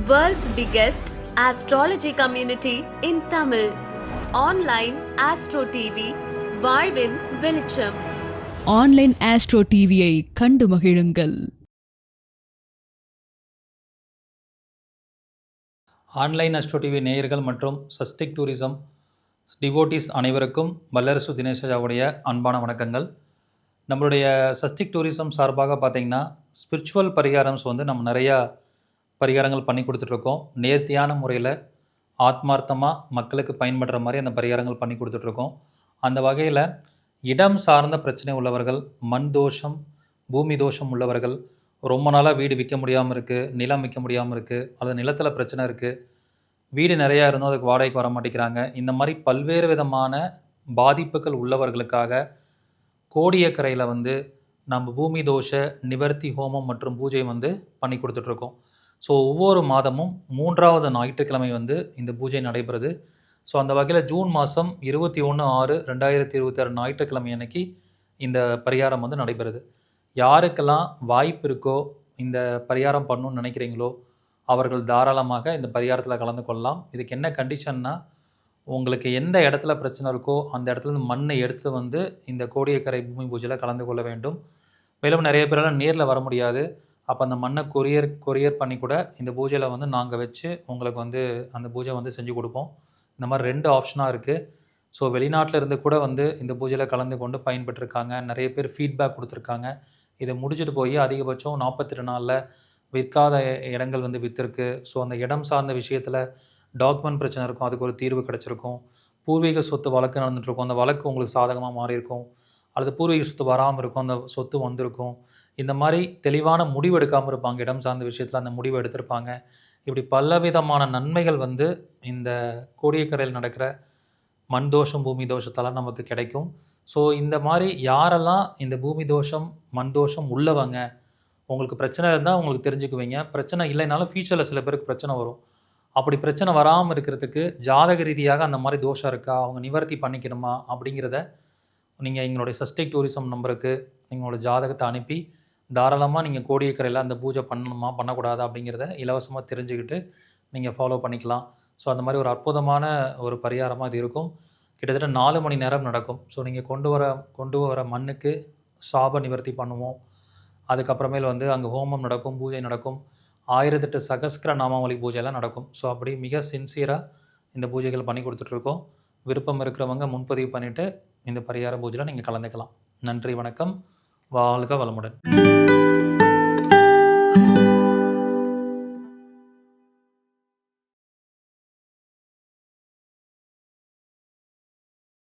World's biggest astrology community in Tamil. Online Astro TV, வாழ்வின் வெளிச்சம். Online astro டிவியை கண்டு மகிழுங்கள். ஆன்லைன் அஸ்ட்ரோ டிவி நேயர்கள் மற்றும் சஸ்டிக் டூரிசம் டிவோட்டிஸ் அனைவருக்கும் வல்லரசு தினேஷாவுடைய அன்பான வணக்கங்கள். நம்மளுடைய சஸ்டிக் டூரிசம் சார்பாக பார்த்திங்கன்னா ஸ்பிரிச்சுவல் பரிகாரம்ஸ் நம்ம நிறையா பரிகாரங்கள் பண்ணி கொடுத்துட்ருக்கோம். நேர்த்தியான முறையில் ஆத்மார்த்தமாக மக்களுக்கு பயன்படுற மாதிரி அந்த பரிகாரங்கள் பண்ணி கொடுத்துட்ருக்கோம். அந்த வகையில் இடம் சார்ந்த பிரச்சனை உள்ளவர்கள், மண் தோஷம், பூமி தோஷம் உள்ளவர்கள், ரொம்ப நாளாக வீடு விற்க முடியாமல் இருக்குது, நிலம் விற்க முடியாமல் இருக்குது, அல்லது நிலத்தில் பிரச்சனை இருக்குது, வீடு நிறையா இருந்தும் அதுக்கு வாடகைக்கு வர மாட்டேங்கிறாங்க, இந்த மாதிரி பல்வேறு விதமான பாதிப்புகள் உள்ளவர்களுக்காக கோடியக்கரையில் நம்ம பூமி தோஷ நிவர்த்தி ஹோமம் மற்றும் பூஜை பண்ணி கொடுத்துட்ருக்கோம். ஸோ ஒவ்வொரு மாதமும் 3வது ஞாயிற்றுக்கிழமை இந்த பூஜை நடைபெறுது. ஸோ அந்த வகையில் ஜூன் மாதம் 21/6/2026 ஞாயிற்றுக்கிழமை அன்னைக்கு இந்த பரிகாரம் நடைபெறுது. யாருக்கெல்லாம் வாய்ப்பு இருக்கோ இந்த பரிகாரம் பண்ணணும்னு நினைக்கிறீங்களோ அவர்கள் தாராளமாக இந்த பரிகாரத்தில் கலந்து கொள்ளலாம். இதுக்கு என்ன கண்டிஷன்னா, உங்களுக்கு எந்த இடத்துல பிரச்சனை இருக்கோ அந்த இடத்துலேருந்து மண்ணை எடுத்து இந்த கோடியக்கரை பூமி பூஜையில் கலந்து கொள்ள வேண்டும். மேலும் நிறைய பேரெல்லாம் நேரில் வர முடியாது. அப்போ அந்த மண்ணை கொரியர் பண்ணி கூட இந்த பூஜையில் நாங்கள் வச்சு உங்களுக்கு அந்த பூஜை செஞ்சு கொடுப்போம். இந்த மாதிரி 2 ஆப்ஷனாக இருக்குது. ஸோ வெளிநாட்டில் இருந்து கூட இந்த பூஜையில் கலந்து கொண்டு பயன்பெற்றிருக்காங்க. நிறைய பேர் ஃபீட்பேக் கொடுத்துருக்காங்க. இதை முடிச்சுட்டு போய் அதிகபட்சம் 48 நாளில் விற்காத இடங்கள் விற்றுருக்கு. ஸோ அந்த இடம் சார்ந்த விஷயத்தில் டாக்குமெண்ட் பிரச்சனை இருக்கும், அதுக்கு ஒரு தீர்வு கிடச்சிருக்கும். பூர்வீக சொத்து வழக்கு நடந்துகிட்ருக்கும், அந்த வழக்கு உங்களுக்கு சாதகமாக மாறியிருக்கும். அல்லது பூர்வீக சொத்து வராமல் இருக்கும், அந்த சொத்து வந்திருக்கும். இந்த மாதிரி தெளிவான முடிவு எடுக்காமல் இருப்பாங்க, இடம் சார்ந்த விஷயத்தில் அந்த முடிவு எடுத்திருப்பாங்க. இப்படி பலவிதமான நன்மைகள் இந்த கோடியக்கரையில் நடக்கிற மண் தோஷம், பூமி தோஷத்தால் நமக்கு கிடைக்கும். ஸோ இந்த மாதிரி யாரெல்லாம் இந்த பூமி தோஷம், மண் தோஷம் உள்ளவங்க, உங்களுக்கு பிரச்சனை இருந்தால் உங்களுக்கு தெரிஞ்சுக்குவீங்க. பிரச்சனை இல்லைனாலும் ஃபியூச்சரில் சில பேருக்கு பிரச்சனை வரும். அப்படி பிரச்சனை வராமல் இருக்கிறதுக்கு ஜாதக ரீதியாக அந்த மாதிரி தோஷம் இருக்கா, அவங்க நிவர்த்தி பண்ணிக்கணுமா அப்படிங்கிறத நீங்கள் எங்களுடைய சஸ்டிக் டூரிசம் நம்பருக்கு எங்களோட ஜாதகத்தை அனுப்பி தாராளமாக நீங்கள் கோடியக்கரையில் அந்த பூஜை பண்ணணுமா பண்ணக்கூடாதா அப்படிங்கிறத இலவசமாக தெரிஞ்சுக்கிட்டு நீங்கள் ஃபாலோ பண்ணிக்கலாம். ஸோ அந்த மாதிரி ஒரு அற்புதமான ஒரு பரிகாரமாக இது இருக்கும். கிட்டத்தட்ட 4 மணி நேரம் நடக்கும். ஸோ நீங்கள் கொண்டு வர மண்ணுக்கு சாப நிவர்த்தி பண்ணுவோம். அதுக்கப்புறமேல் அங்கே ஹோமம் நடக்கும், பூஜை நடக்கும், 1008 சகஸ்கர நாமாவளி பூஜையெல்லாம் நடக்கும். ஸோ அப்படி மிக சின்சியராக இந்த பூஜைகள் பண்ணி கொடுத்துட்ருக்கோம். விருப்பம் இருக்கிறவங்க முன்பதிவு பண்ணிவிட்டு இந்த பரிகார பூஜையில் நீங்கள் கலந்துக்கலாம். நன்றி, வணக்கம், வாழ்க வளமுடன்.